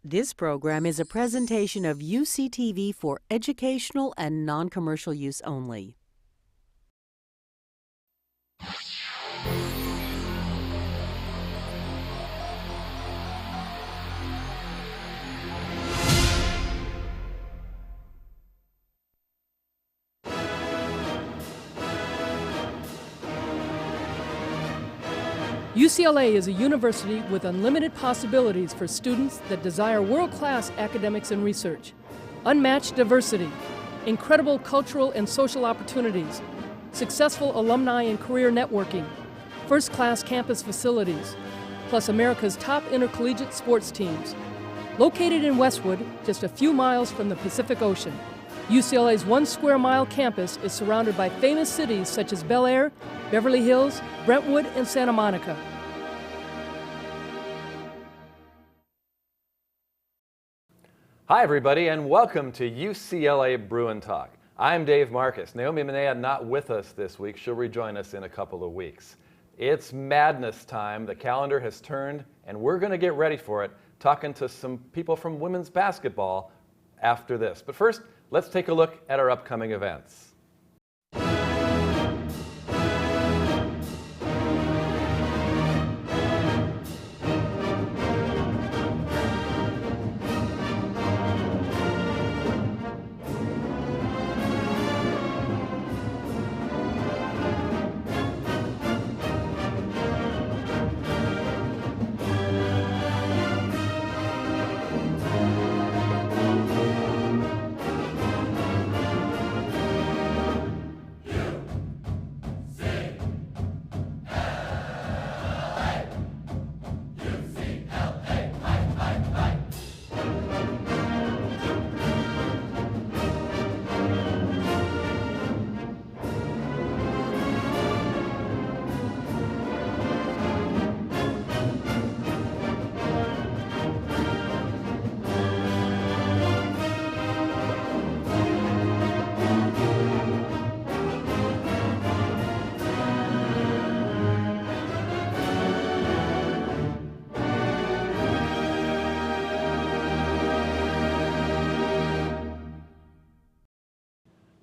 This program is a presentation of UCTV for educational and non-commercial use only. UCLA is a university with unlimited possibilities for students that desire world-class academics and research, unmatched diversity, incredible cultural and social opportunities, successful alumni and career networking, first-class campus facilities, plus America's top intercollegiate sports teams. Located in Westwood, just a few miles from the Pacific Ocean, UCLA's 1 square mile campus is surrounded by famous cities such as Bel Air, Beverly Hills, Brentwood, and Santa Monica. Hi everybody, and welcome to UCLA Bruin Talk. I'm Dave Marcus. Naomi Minea not with us this week. She'll rejoin us in a couple of weeks. It's madness time. The calendar has turned, and we're going to get ready for it, talking to some people from women's basketball after this. But first, let's take a look at our upcoming events.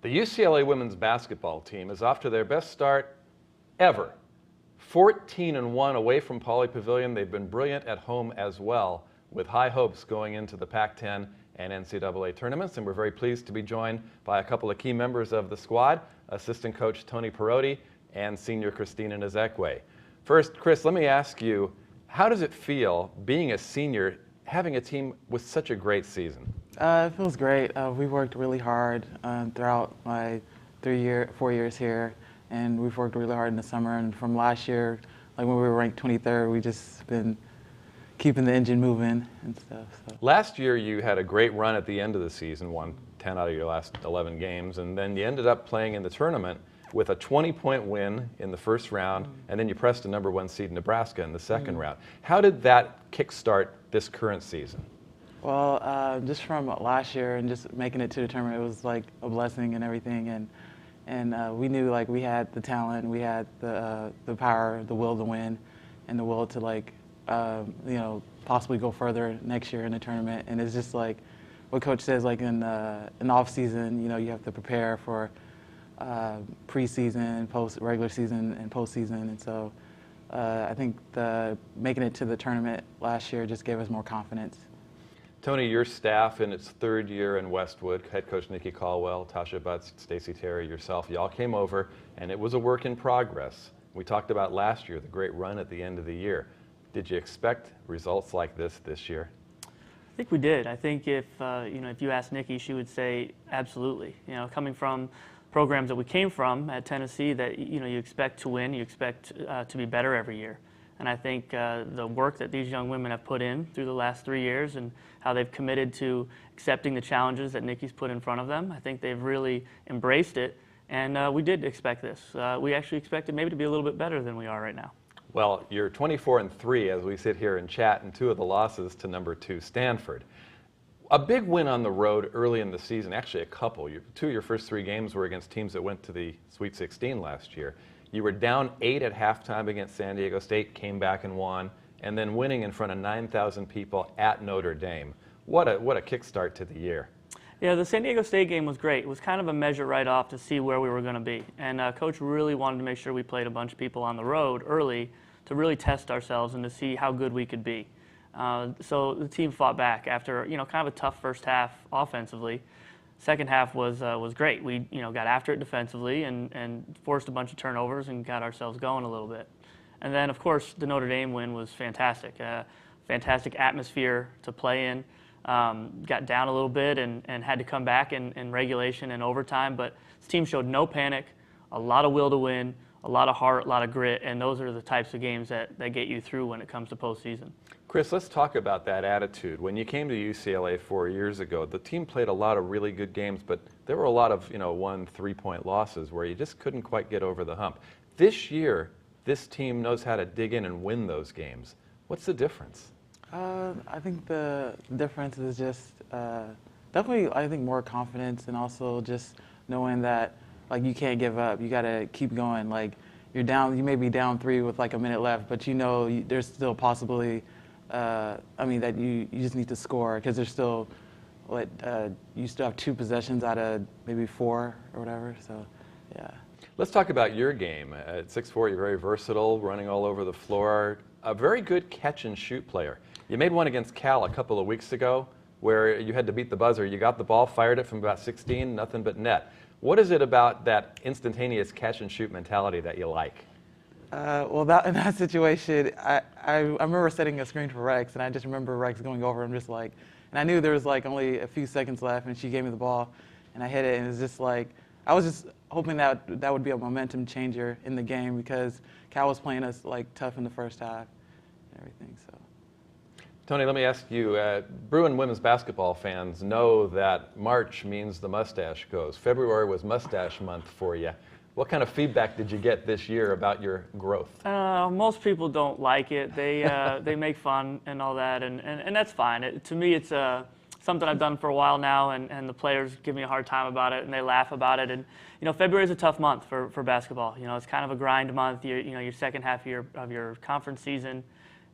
The UCLA women's basketball team is off to their best start ever. 14-1 away from Pauley Pavilion. They've been brilliant at home as well, with high hopes going into the Pac-10 and NCAA tournaments. And we're very pleased to be joined by a couple of key members of the squad, assistant coach Tony Perotti and senior Christina Nzekwe. First, Chris, let me ask you, how does it feel being a senior, having a team with such a great season? It feels great. We worked really hard throughout my 4 years here, and we've worked really hard in the summer. And from last year, like when we were ranked 23rd, we just been keeping the engine moving and stuff. So. Last year, you had a great run at the end of the season, won 10 out of your last 11 games, and then you ended up playing in the tournament with a 20-point win in the first round, and then you pressed a #1 seed Nebraska in the second round. How did that kickstart this current season? Well, just from last year and just making it to the tournament, it was like a blessing and everything. And we knew like we had the talent, we had the power, the will to win, and the will to like possibly go further next year in the tournament. And it's just like what Coach says, like in the off season, you have to prepare for preseason, regular season, and postseason. And so I think making it to the tournament last year just gave us more confidence. Tony, your staff in its third year in Westwood, head coach Nikki Caldwell, Tasha Butts, Stacey Terry, yourself, you all came over, and it was a work in progress. We talked about last year, the great run at the end of the year. Did you expect results like this year? I think we did. I think if you asked Nikki, she would say absolutely. Coming from programs that we came from at Tennessee, that you expect to win, you expect to be better every year. And I think the work that these young women have put in through the last 3 years and how they've committed to accepting the challenges that Nikki's put in front of them, I think they've really embraced it. And we did expect this. We actually expected maybe to be a little bit better than we are right now. Well, you're 24-3 as we sit here and chat, and 2 of the losses to #2 Stanford. A big win on the road early in the season, actually a couple. 2 of your first 3 games were against teams that went to the Sweet 16 last year. You were down 8 at halftime against San Diego State, came back and won, and then winning in front of 9,000 people at Notre Dame. What a kickstart to the year. Yeah, the San Diego State game was great. It was kind of a measure right off to see where we were going to be. And Coach really wanted to make sure we played a bunch of people on the road early to really test ourselves and to see how good we could be. So the team fought back after, kind of a tough first half offensively. Second half was great. We, got after it defensively and forced a bunch of turnovers and got ourselves going a little bit. And then, of course, the Notre Dame win was fantastic. Fantastic atmosphere to play in. Got down a little bit and had to come back in regulation and overtime, but this team showed no panic, a lot of will to win, a lot of heart, a lot of grit, and those are the types of games that get you through when it comes to postseason. Chris, let's talk about that attitude. When you came to UCLA 4 years ago, the team played a lot of really good games, but there were a lot of 1 3-point losses where you just couldn't quite get over the hump. This year, this team knows how to dig in and win those games. What's the difference? I think the difference is just definitely, I think, more confidence and also just knowing that, like, you can't give up. You got to keep going. Like, you're down, you may be down 3 with like a minute left, but there's still possibility, that you just need to score because there's still, you still have 2 possessions out of maybe 4 or whatever, so, yeah. Let's talk about your game. At 6'4", you're very versatile, running all over the floor, a very good catch-and-shoot player. You made one against Cal a couple of weeks ago where you had to beat the buzzer. You got the ball, fired it from about 16, nothing but net. What is it about that instantaneous catch-and-shoot mentality that you like? Well, in that situation, I remember setting a screen for Rex, and I just remember Rex going over and just like, and I knew there was like only a few seconds left, and she gave me the ball, and I hit it, and it was just like, I was just hoping that would be a momentum changer in the game because Cal was playing us like tough in the first half and everything. So, Tony, let me ask you, Bruin women's basketball fans know that March means the mustache goes. February was mustache month for you. What kind of feedback did you get this year about your growth? Most people don't like it. They make fun and all that, and that's fine. To me, it's something I've done for a while now, and the players give me a hard time about it, and they laugh about it. And February is a tough month for basketball. It's kind of a grind month. Your second half of your conference season,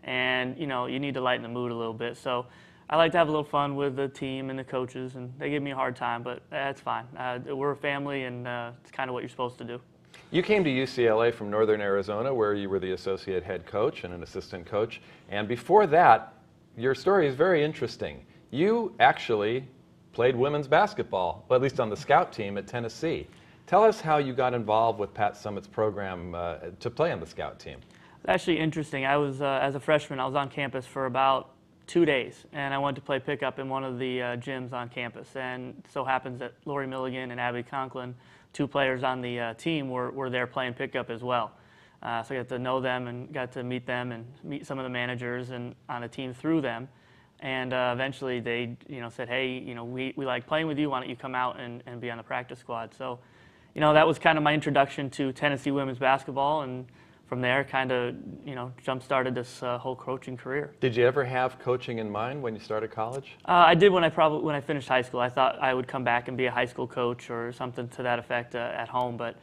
and you need to lighten the mood a little bit. So I like to have a little fun with the team and the coaches, and they give me a hard time, but that's fine. We're a family, and it's kind of what you're supposed to do. You came to UCLA from Northern Arizona, where you were the associate head coach and an assistant coach. And before that, your story is very interesting. You actually played women's basketball, well, at least on the scout team at Tennessee. Tell us how you got involved with Pat Summitt's program to play on the scout team. It's actually interesting. I was, as a freshman, I was on campus for about 2 days, and I went to play pickup in one of the gyms on campus. And it so happens that Lori Milligan and Abby Conklin, 2 players on the team, were there playing pickup as well. So I got to know them and got to meet them and meet some of the managers and on a team through them. And eventually they said, hey, we like playing with you. Why don't you come out and be on the practice squad? So, that was kind of my introduction to Tennessee women's basketball, and from there, kind of, jump-started this whole coaching career. Did you ever have coaching in mind when you started college? I did when I finished high school. I thought I would come back and be a high school coach or something to that effect at home, but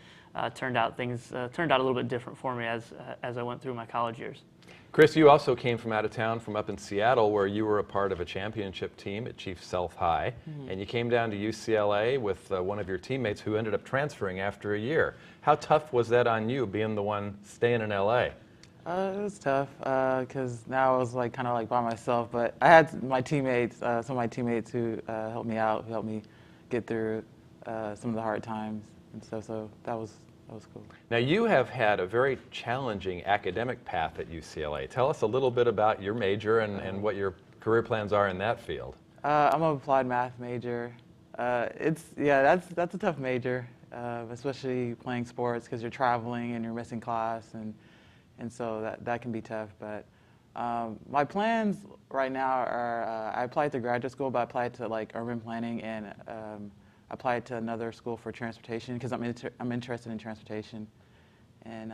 turned out a little bit different for me as I went through my college years. Chris, you also came from out of town, from up in Seattle, where you were a part of a championship team at Chief Sealth High, and you came down to UCLA with one of your teammates who ended up transferring after a year. How tough was that on you, being the one staying in LA? It was tough because now I was kind of by myself, but I had my teammates, some of my teammates who helped me out, who helped me get through some of the hard times and stuff. So that was cool. Now, you have had a very challenging academic path at UCLA. Tell us a little bit about your major and what your career plans are in that field. I'm an applied math major. That's a tough major, especially playing sports because you're traveling and you're missing class, and so that can be tough. But my plans right now are I applied to graduate school, but I applied to urban planning and applied to another school for transportation because I'm interested in transportation, and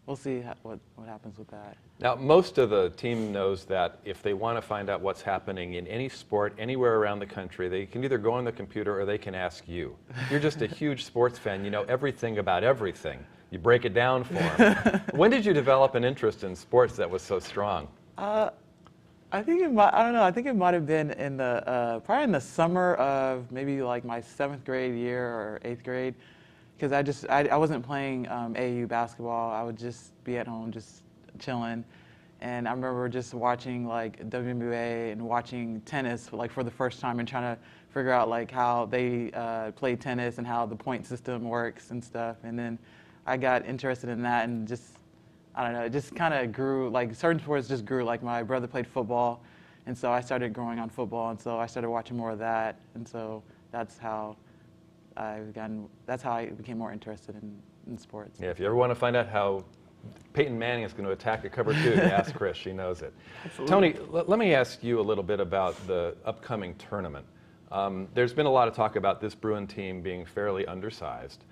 we'll see what happens with that. Now, most of the team knows that if they want to find out what's happening in any sport anywhere around the country, they can either go on the computer or they can ask you. You're just a huge sports fan. You know everything about everything. You break it down for them. When did you develop an interest in sports that was so strong? I think it might, I don't know, I think it might have been in the, probably in the summer of maybe like my 7th grade year or 8th grade, because I wasn't playing AAU basketball. I would just be at home just chilling. And I remember just watching like WNBA and watching tennis like for the first time and trying to figure out like how they play tennis and how the point system works and stuff. And then I got interested in that and just, I don't know, it just kind of grew, like certain sports just grew. Like my brother played football, and so I started growing on football, and so I started watching more of that. And so that's how I became more interested in sports. Yeah, if you ever want to find out how Peyton Manning is going to attack a cover 2, you ask Chris, she knows it. Absolutely. Tony, let me ask you a little bit about the upcoming tournament. There's been a lot of talk about this Bruin team being fairly undersized.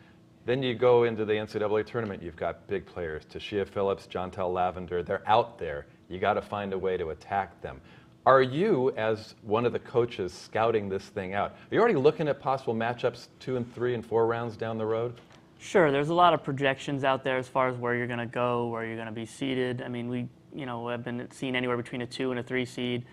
Then you go into the NCAA tournament, you've got big players, Tashia Phillips, Jontel Lavender, they're out there. You got to find a way to attack them. Are you, as one of the coaches scouting this thing out, are you already looking at possible matchups 2 and 3 and 4 rounds down the road? Sure, there's a lot of projections out there as far as where you're going to go, where you're going to be seeded. I mean, we have been seeing anywhere between a 2 and a 3 seed,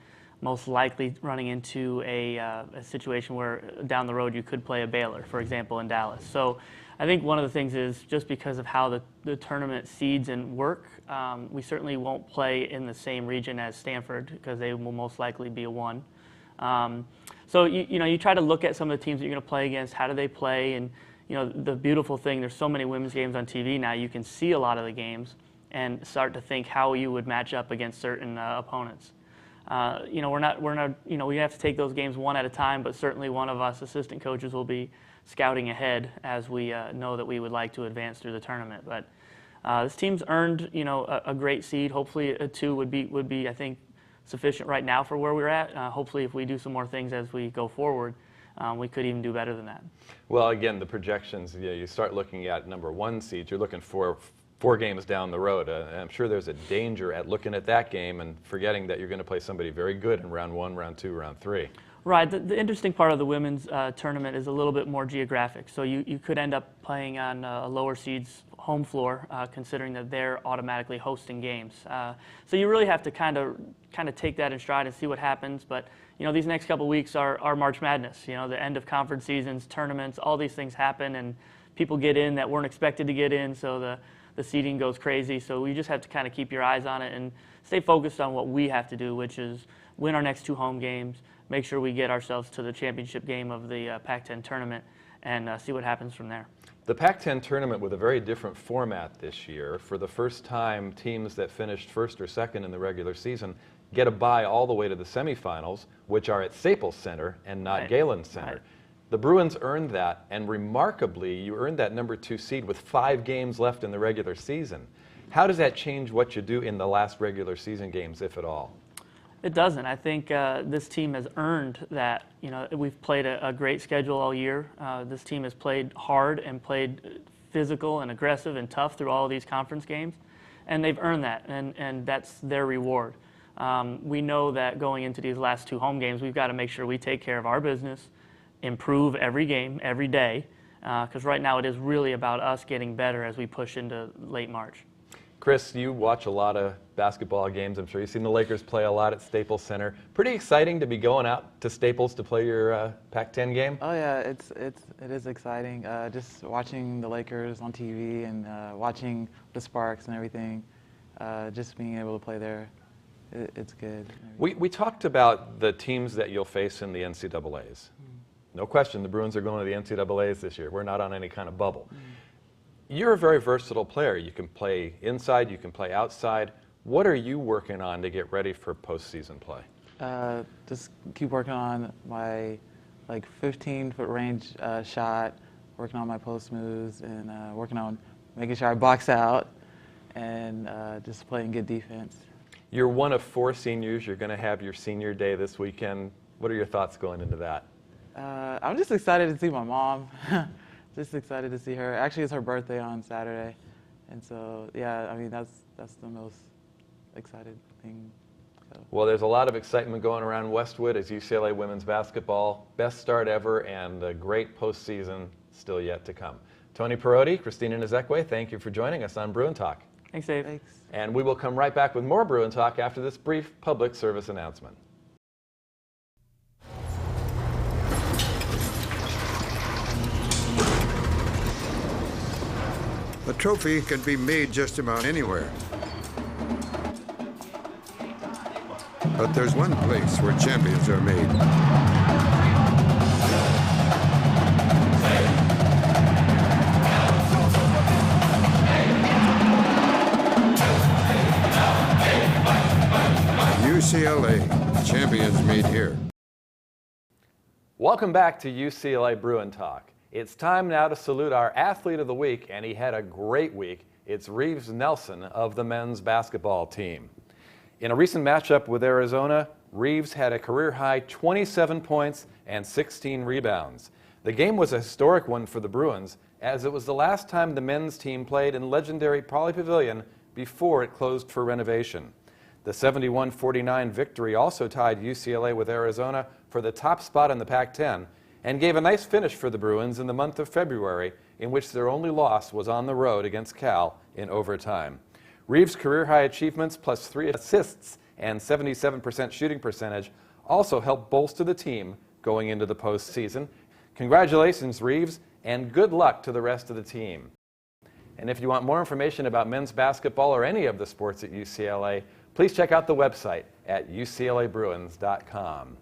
most likely running into a situation where down the road you could play a Baylor, for example, in Dallas. So I think one of the things is just because of how the tournament seeds and work, we certainly won't play in the same region as Stanford because they will most likely be a 1. So you try to look at some of the teams that you're going to play against. How do they play? And the beautiful thing, there's so many women's games on TV now. You can see a lot of the games and start to think how you would match up against certain opponents. We have to take those games one at a time, but certainly one of us assistant coaches will be scouting ahead as we know that we would like to advance through the tournament. But this team's earned, a great seed. Hopefully a 2 would be, I think, sufficient right now for where we're at. Hopefully if we do some more things as we go forward, we could even do better than that. Well, again, the projections, you start looking at number 1 seeds, you're looking for 4 games down the road. I'm sure there's a danger at looking at that game and forgetting that you're going to play somebody very good in round 1, round 2, round 3. Right. The interesting part of the women's tournament is a little bit more geographic. So you could end up playing on a lower seed's home floor, considering that they're automatically hosting games. So you really have to kind of take that in stride and see what happens. But these next couple of weeks are March Madness. The end of conference seasons, tournaments, all these things happen, and people get in that weren't expected to get in. So the seeding goes crazy. So we just have to kind of keep your eyes on it and stay focused on what we have to do, which is win our next 2 home games, make sure we get ourselves to the championship game of the Pac-10 tournament, and see what happens from there. The Pac-10 tournament with a very different format this year. For the first time, teams that finished 1st or 2nd in the regular season get a bye all the way to the semifinals, which are at Staples Center and not Right. Galen Center. Right. The Bruins earned that, and remarkably, you earned that number 2 seed with 5 games left in the regular season. How does that change what you do in the last regular season games, if at all? It doesn't. I think this team has earned that. We've played a great schedule all year. This team has played hard and played physical and aggressive and tough through all of these conference games, and they've earned that, and that's their reward. We know that going into these last 2 home games, we've got to make sure we take care of our business, improve every game, every day, because right now it is really about us getting better as we push into late March. Chris, you watch a lot of basketball games. I'm sure you've seen the Lakers play a lot at Staples Center. Pretty exciting to be going out to Staples to play your Pac-10 game? Oh yeah, it is exciting. Just watching the Lakers on TV and watching the Sparks and everything. Just being able to play there, it's good. We talked about the teams that you'll face in the NCAAs. No question, the Bruins are going to the NCAAs this year. We're not on any kind of bubble. You're a very versatile player. You can play inside, you can play outside. What are you working on to get ready for postseason play? Just keep working on my 15-foot range shot, working on my post moves, and working on making sure I box out, and just playing good defense. You're one of 4 seniors. You're going to have your senior day this weekend. What are your thoughts going into that? I'm just excited to see my mom. Just excited to see her. Actually, it's her birthday on Saturday, and so yeah, I mean that's the most excited thing. So. Well, there's a lot of excitement going around Westwood as UCLA women's basketball. Best start ever and a great postseason still yet to come. Tony Perotti, Christina Nzekwe, thank you for joining us on Bruin Talk. Thanks, Dave. Thanks. And we will come right back with more Bruin Talk after this brief public service announcement. A trophy can be made just about anywhere. But there's one place where champions are made. UCLA, champions made here. Welcome back to UCLA Bruin Talk. It's time now to salute our athlete of the week, and he had a great week. It's Reeves Nelson of the men's basketball team. In a recent matchup with Arizona, Reeves had a career-high 27 points and 16 rebounds. The game was a historic one for the Bruins, as it was the last time the men's team played in legendary Pauley Pavilion before it closed for renovation. The 71-49 victory also tied UCLA with Arizona for the top spot in the Pac-10 and gave a nice finish for the Bruins in the month of February, in which their only loss was on the road against Cal in overtime. Reeves' career-high achievements plus 3 assists and 77% shooting percentage also helped bolster the team going into the postseason. Congratulations, Reeves, and good luck to the rest of the team. And if you want more information about men's basketball or any of the sports at UCLA, please check out the website at uclabruins.com.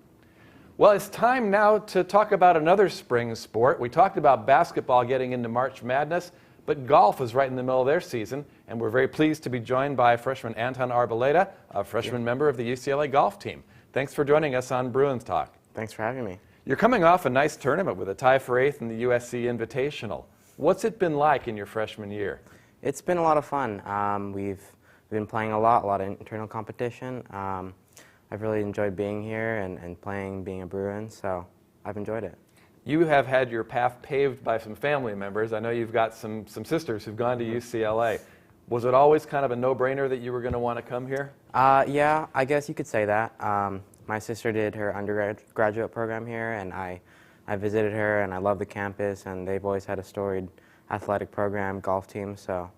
Well, it's time now to talk about another spring sport. We talked about basketball getting into March Madness, but golf is right in the middle of their season, and we're very pleased to be joined by freshman Anton Arboleda, a freshman member of the UCLA golf team. Thanks for joining us on Bruins Talk. Thanks for having me. You're coming off a nice tournament with a tie for 8th in the USC Invitational. What's it been like in your freshman year? It's been a lot of fun. We've been playing a lot of internal competition. I've really enjoyed being here and playing, being a Bruin, so I've enjoyed it. You have had your path paved by some family members. I know you've got some sisters who've gone to UCLA. Was it always kind of a no-brainer that you were going to want to come here? Yeah, I guess you could say that. My sister did her undergraduate program here, and I visited her, and I love the campus, and they've always had a storied athletic program, golf team, so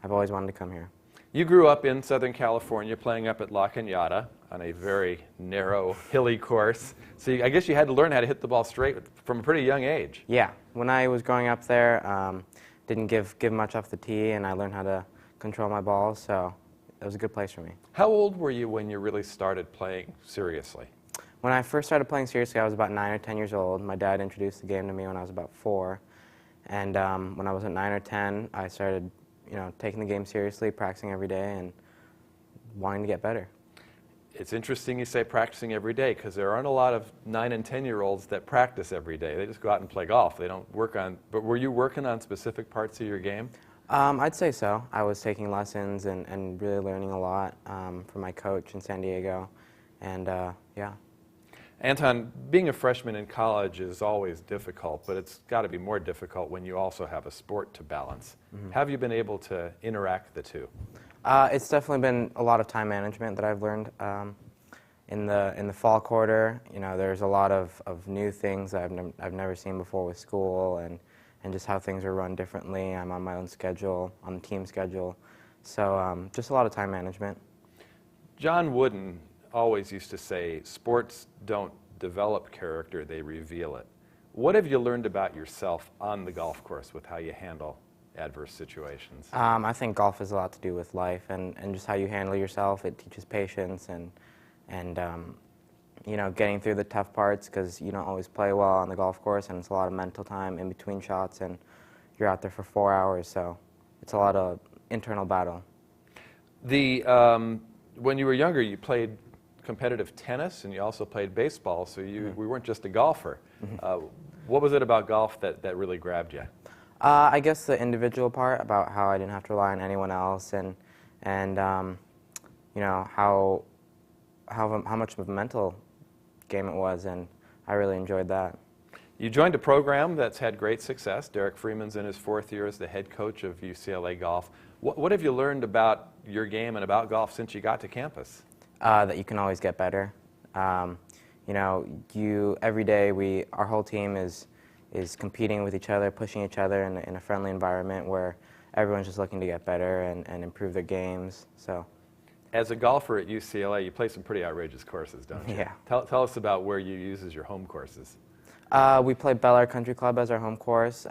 I've always wanted to come here. You grew up in Southern California playing up at La Cañada on a very narrow, hilly course. So I guess you had to learn how to hit the ball straight from a pretty young age. Yeah, when I was growing up there, didn't give much off the tee, and I learned how to control my ball, so it was a good place for me. How old were you when you really started playing seriously? When I first started playing seriously, I was about 9 or 10 years old. My dad introduced the game to me when I was about 4. And when I was at 9 or 10, I started taking the game seriously, practicing every day, and wanting to get better. It's interesting you say practicing every day, because there aren't a lot of 9 and 10-year-olds that practice every day. They just go out and play golf. They don't work on, but were you working on specific parts of your game? I'd say so. I was taking lessons and really learning a lot from my coach in San Diego, and yeah. Anton, being a freshman in college is always difficult, but it's got to be more difficult when you also have a sport to balance. Mm-hmm. Have you been able to interact the two? It's definitely been a lot of time management that I've learned. In the fall quarter, there's a lot of new things that I've never seen before with school and just how things are run differently. I'm on my own schedule, on the team schedule, so just a lot of time management. John Wooden always used to say, sports don't develop character, they reveal it. What have you learned about yourself on the golf course with how you handle adverse situations? I think golf has a lot to do with life and just how you handle yourself. It teaches patience and getting through the tough parts, because you don't always play well on the golf course, and it's a lot of mental time in between shots, and you're out there for 4 hours, so it's a lot of internal battle. When you were younger, you played competitive tennis, and you also played baseball, so we weren't just a golfer. Mm-hmm. What was it about golf that really grabbed you? I guess the individual part, about how I didn't have to rely on anyone else, and how much of a mental game it was, and I really enjoyed that. You joined a program that's had great success. Derek Freeman's in his 4th year as the head coach of UCLA Golf. What have you learned about your game and about golf since you got to campus? That you can always get better. Every day our whole team is competing with each other, pushing each other in a friendly environment where everyone's just looking to get better and improve their games. So, As a golfer at UCLA, you play some pretty outrageous courses, don't you? Yeah. Tell us about where you use as your home courses. we play Bel Air Country Club as our home course.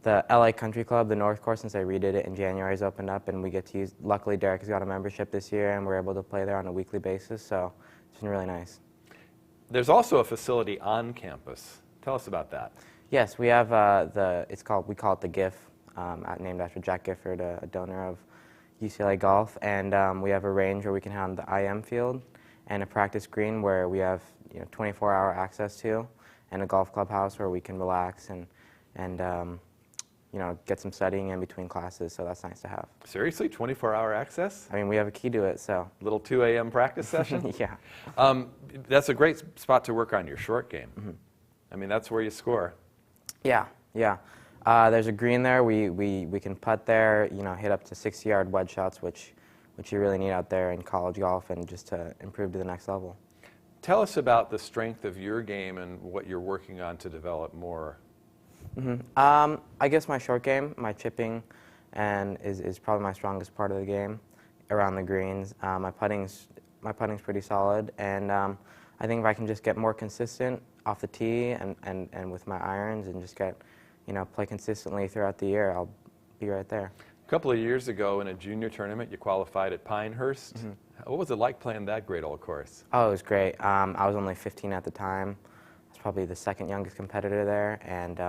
The LA Country Club, the North Course, since I redid it in January, has opened up, and we get to use. Luckily, Derek has got a membership this year, and we're able to play there on a weekly basis. So it's been really nice. There's also a facility on campus. Tell us about that. Yes, we have we call it the GIF, named after Jack Gifford, a donor of UCLA Golf, and we have a range where we can have on the IM field, and a practice green where we have 24-hour access to, and a golf clubhouse where we can relax and get some studying in between classes. So that's nice to have. Seriously, 24-hour access? I mean, we have a key to it, so. Little 2 a.m. practice session? Yeah. That's a great spot to work on your short game. Mm-hmm. I mean, that's where you score. Yeah. There's a green there. We can putt there. Hit up to 60-yard wedge shots, which you really need out there in college golf, and just to improve to the next level. Tell us about the strength of your game and what you're working on to develop more. Mm-hmm. I guess my short game, my chipping, is probably my strongest part of the game around the greens. My putting's pretty solid, and I think if I can just get more consistent off the tee and with my irons and just get, play consistently throughout the year, I'll be right there. A couple of years ago in a junior tournament, you qualified at Pinehurst. Mm-hmm. What was it like playing that great old course? Oh, it was great. I was only 15 at the time. I was probably the second youngest competitor there, and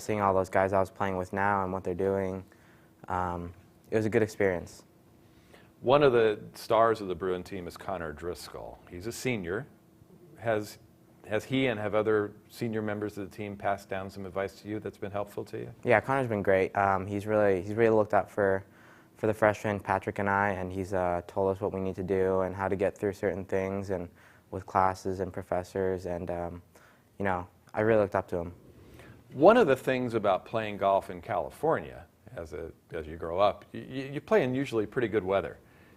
seeing all those guys I was playing with now and what they're doing, it was a good experience. One of the stars of the Bruin team is Connor Driscoll. He's a senior. Has he and have other senior members of the team passed down some advice to you that's been helpful to you? Yeah, Connor's been great. He's really looked out for the freshmen, Patrick and I, and he's told us what we need to do and how to get through certain things, and with classes and professors, and I really looked up to him. One of the things about playing golf in California, as you grow up, you play in usually pretty good weather.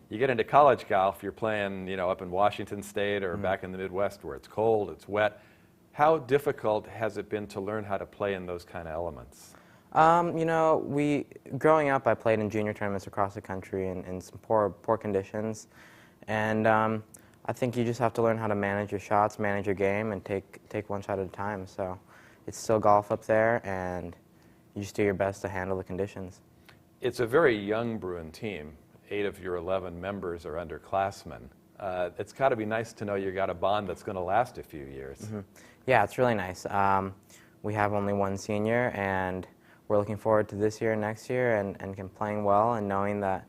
You get into college golf, you're playing, up in Washington State or back in the Midwest where it's cold, it's wet. How difficult has it been to learn how to play in those kind of elements? Growing up, I played in junior tournaments across the country in some poor conditions, and I think you just have to learn how to manage your shots, manage your game, and take one shot at a time. So it's still golf up there, and you just do your best to handle the conditions. It's a very young Bruin team. 8 of your 11 members are underclassmen. It's got to be nice to know you got a bond that's going to last a few years. Mm-hmm. Yeah, it's really nice. We have only one senior, and we're looking forward to this year and next year, and playing well, and knowing that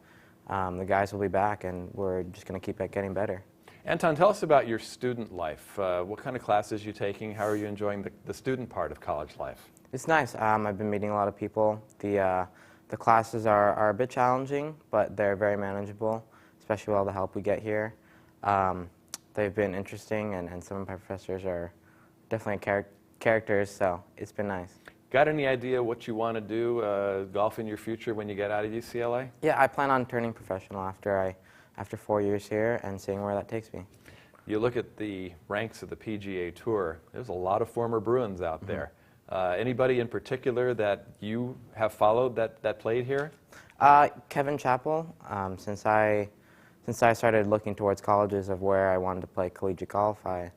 the guys will be back, and we're just going to keep getting better. Anton, tell us about your student life. What kind of classes are you taking? How are you enjoying the student part of college life? It's nice. I've been meeting a lot of people. The classes are a bit challenging, but they're very manageable, especially with all the help we get here. They've been interesting, and some of my professors are definitely characters, so it's been nice. Got any idea what you want to do, golf in your future when you get out of UCLA? Yeah, I plan on turning professional after 4 years here and seeing where that takes me. You look at the ranks of the PGA Tour, there's a lot of former Bruins out there. Anybody in particular that you have followed that played here? Kevin Chappell. Since I started looking towards colleges of where I wanted to play collegiate golf, I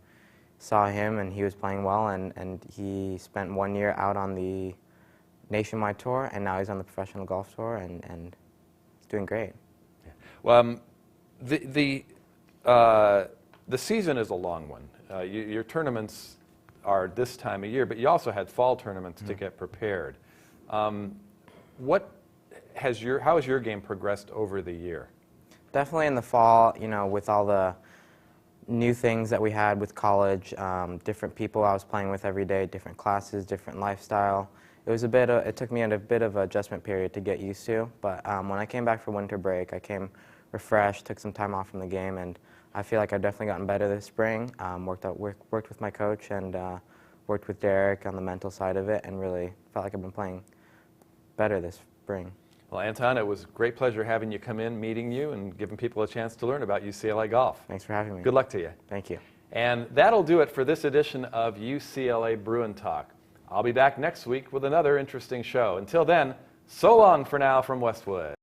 saw him, and he was playing well, and he spent 1 year out on the nationwide tour, and now he's on the professional golf tour, and he's doing great. Yeah. Well, the season is a long one. Your tournaments are this time of year, but you also had fall tournaments to get prepared. How has your game progressed over the year? Definitely in the fall, with all the new things that we had with college, different people I was playing with every day, different classes, different lifestyle. It took me a bit of an adjustment period to get used to, but when I came back for winter break, I came refreshed, took some time off from the game, and I feel like I've definitely gotten better this spring. Worked with my coach, and worked with Derek on the mental side of it, and really felt like I've been playing better this spring. Well, Anton, it was a great pleasure having you come in, meeting you, and giving people a chance to learn about UCLA golf. Thanks for having me. Good luck to you. Thank you. And that'll do it for this edition of UCLA Bruin Talk. I'll be back next week with another interesting show. Until then, So long for now from Westwood.